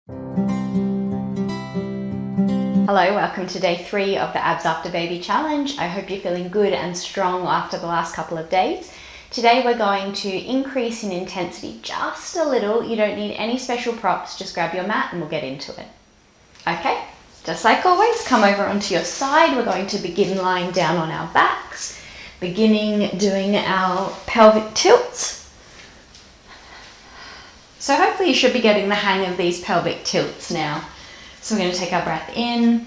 Hello, welcome to day 3 of the Abs After Baby Challenge. I hope you're feeling good and strong after the last couple of days. Today we're going to increase in intensity just a little. You don't need any special props, just grab your mat and we'll get into it. Okay, just like always, come over onto your side. We're going to begin lying down on our backs, beginning doing our pelvic tilts. So hopefully you should be getting the hang of these pelvic tilts now. So we're going to take our breath in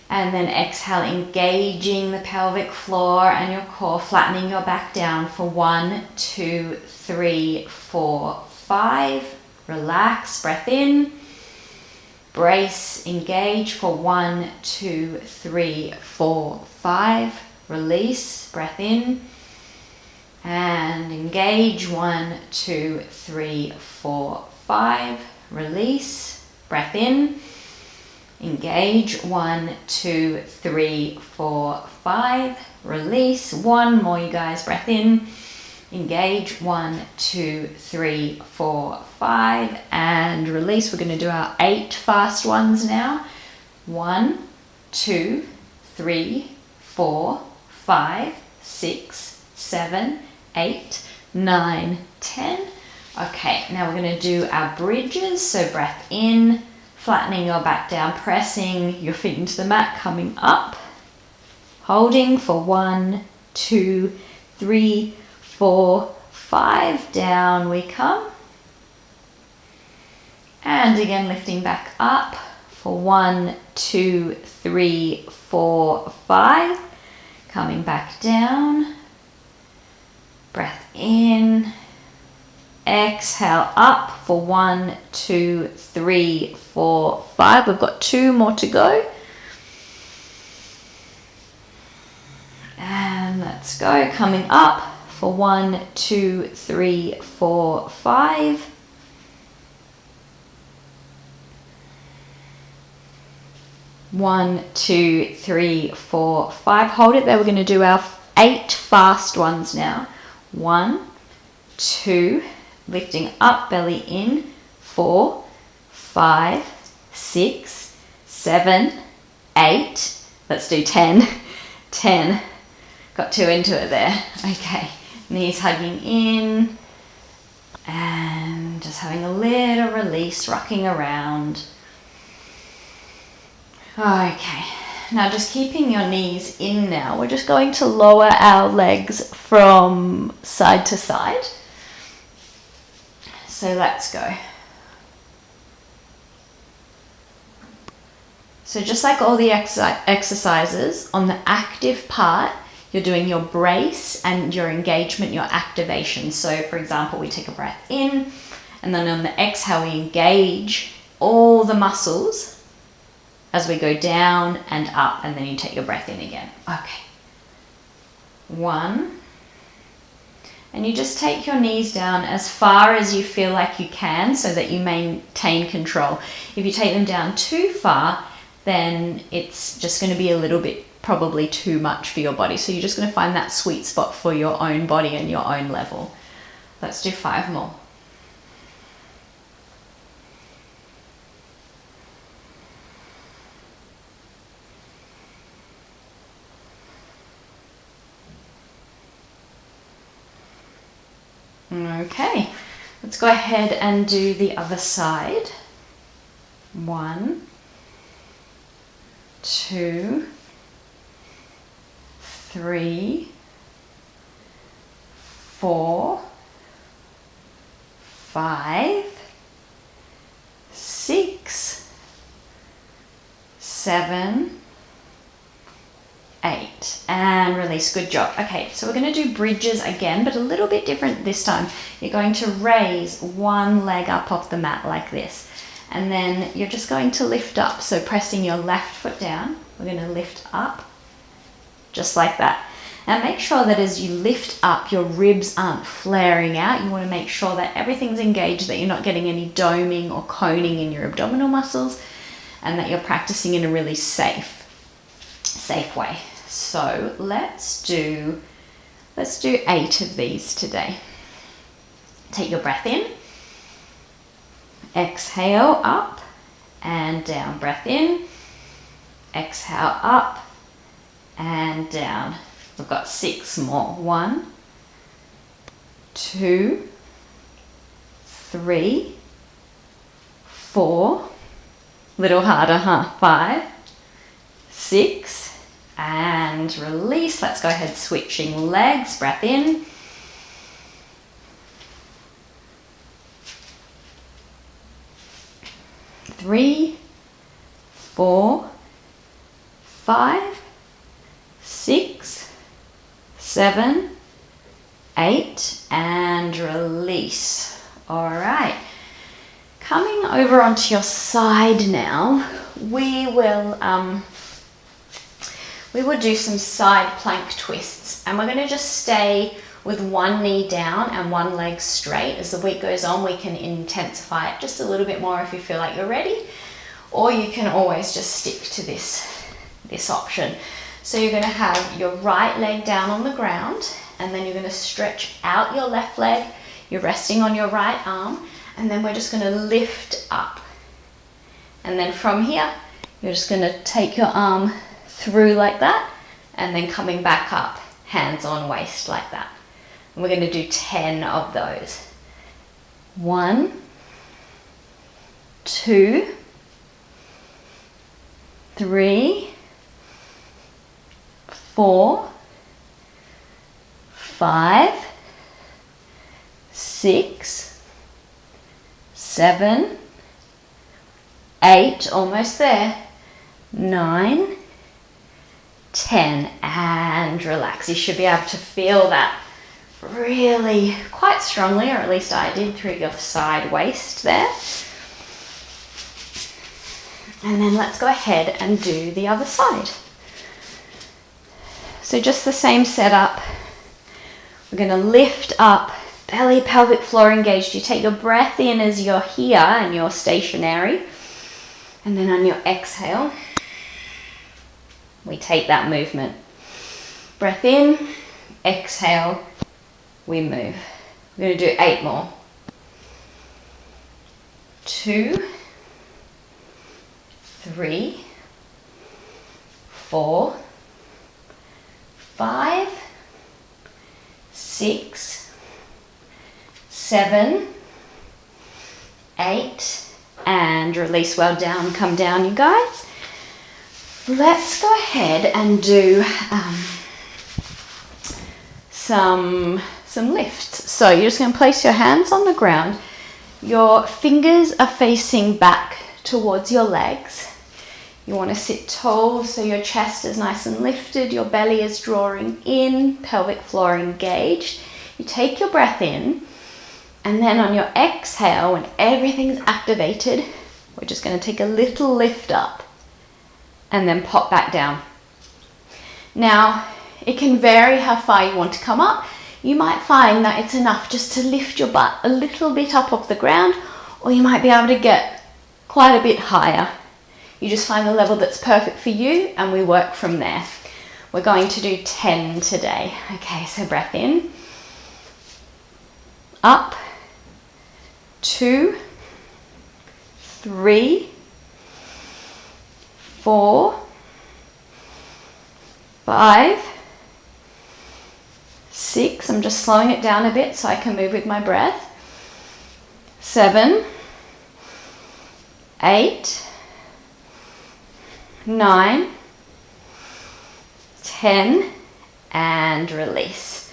and then exhale, engaging the pelvic floor and your core, flattening your back down for 1, 2, 3, 4, 5. Relax, breath in, brace, engage for 1, 2, 3, 4, 5. Release, breath in and engage 1, 2, 3, 4, 5. Release, breath in. Engage 1, 2, 3, 4, 5. Release. One more, you guys. Breath in. Engage 1, 2, 3, 4, 5. And release. We're going to do our 8 fast ones now. 1, 2, 3, 4, 5, 6, 7, 8, 9, 10. Okay, now we're going to do our bridges. So breath in. Flattening your back down, pressing your feet into the mat, coming up, holding for 1, 2, 3, 4, 5, down we come, and again lifting back up for 1, 2, 3, 4, 5, coming back down, breath in, exhale up for 1, 2, 3, 4, 5. We've got 2 more to go. And let's go. Coming up for 1, 2, 3, 4, 5. One, 2, 3, 4, 5. Hold it there. We're going to do our 8 fast ones now. 1, 2, lifting up, belly in, 4, 5, 6, 7, 8. Let's do 10. 10. Got 2 into it there. Okay. Knees hugging in. And just having a little release, rocking around. Okay. Now just keeping your knees in now. We're just going to lower our legs from side to side. So let's go. So just like all the exercises, on the active part, you're doing your brace and your engagement, your activation. So for example, we take a breath in, and then on the exhale, we engage all the muscles as we go down and up, and then you take your breath in again. Okay. 1. And you just take your knees down as far as you feel like you can so that you maintain control. If you take them down too far, then it's just going to be a little bit probably too much for your body. So you're just going to find that sweet spot for your own body and your own level. Let's do 5 more. Okay, let's go ahead and do the other side. 1, 2, 3, 4, 5, 6, 7, 8, and release. Good job. Okay, so we're going to do bridges again, but a little bit different this time. You're going to raise one leg up off the mat like this, and then you're just going to lift up. So pressing your left foot down, we're going to lift up just like that. And make sure that as you lift up, your ribs aren't flaring out. You want to make sure that everything's engaged, that you're not getting any doming or coning in your abdominal muscles, and that you're practicing in a really safe way. So let's do 8 of these today. Take your breath in Exhale, up and down. Breath in. Exhale, up and down. We've got 6 more. 1, 2, 3, 4. Little harder, huh? 5, 6, and release. Let's go ahead, switching legs. Breath in. Three, 4, 5, 6, 7, 8, and release. All right. Coming over onto your side now, we will do some side plank twists, and we're going to just stay with one knee down and one leg straight. As the week goes on, we can intensify it just a little bit more if you feel like you're ready, or you can always just stick to this option. So you're going to have your right leg down on the ground, and then you're going to stretch out your left leg. You're resting on your right arm, and then we're just going to lift up. And then from here, you're just going to take your arm through like that, and then coming back up, hands on waist like that. And we're going to do 10 of those. 1, 2, 3, 4, 5, 6, 7, 8, almost there, 9, 10, and relax. You should be able to feel that really quite strongly, or at least I did, through your side waist there. And then let's go ahead and do the other side. So just the same setup. We're going to lift up, belly, pelvic floor engaged. You take your breath in as you're here and you're stationary. And then on your exhale, we take that movement. Breath in, exhale, we move. We're going to do 8 more. 2, 3, 4, 5, 6, 7, 8, and release. Well down, come down, you guys. Let's go ahead and do some lifts. So you're just going to place your hands on the ground. Your fingers are facing back towards your legs. You want to sit tall so your chest is nice and lifted, your belly is drawing in, pelvic floor engaged. You take your breath in, and then on your exhale, when everything's activated, we're just going to take a little lift up and then pop back down. Now, it can vary how far you want to come up. You might find that it's enough just to lift your butt a little bit up off the ground, or you might be able to get quite a bit higher. You just find the level that's perfect for you, and we work from there. We're going to do 10 today. Okay, so breath in, up, 2, 3, 4, 5, 6, I'm just slowing it down a bit so I can move with my breath, 7, 8, 9, 10, and release.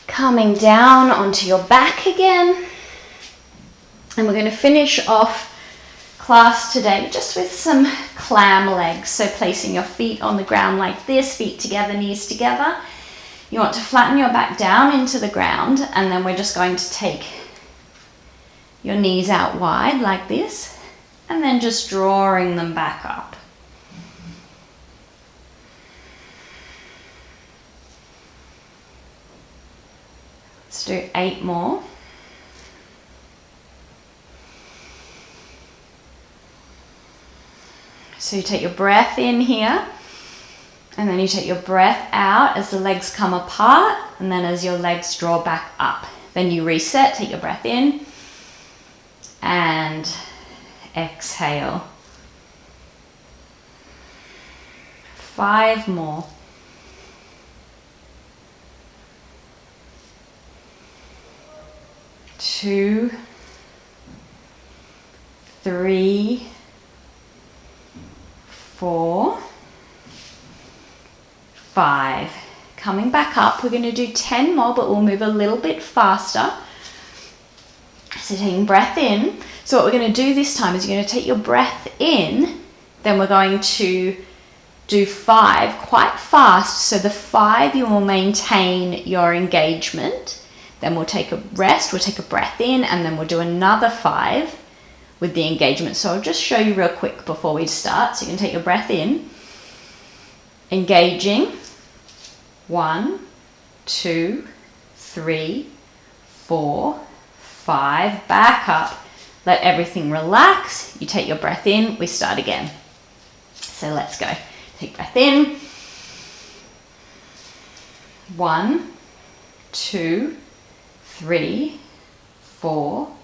Coming down onto your back again, and we're going to finish off class today just with some clam legs. So placing your feet on the ground like this, feet together, knees together. You want to flatten your back down into the ground, and then we're just going to take your knees out wide like this, and then just drawing them back up. Let's do 8 more. So you take your breath in here, and then you take your breath out as the legs come apart, and then as your legs draw back up. Then you reset, take your breath in, and exhale. 5 more. 2, 3, 4, 5. Coming back up, we're going to do 10 more, but we'll move a little bit faster. So taking breath in. So what we're going to do this time is you're going to take your breath in, then we're going to do 5 quite fast. So the 5, you will maintain your engagement. Then we'll take a rest, we'll take a breath in, and then we'll do another 5 with the engagement. So I'll just show you real quick before we start. So you can take your breath in, engaging, 1, 2, 3, 4, 5, back up. Let everything relax. You take your breath in, we start again. So let's go. Take breath in. 1, 2, 3, 4,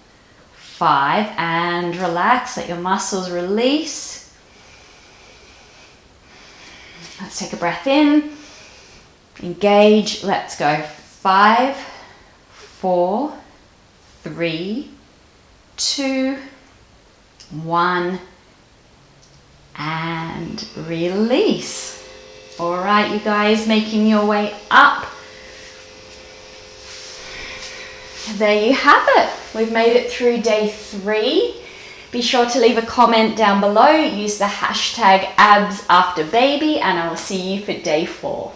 5, and relax. Let your muscles release. Let's take a breath in. Engage. Let's go. 5, 4, 3, 2, 1, and release. All right, you guys, making your way up. There you have it. We've made it through day 3. Be sure to leave a comment down below. Use the hashtag #AbsAfterBaby, and I will see you for day 4.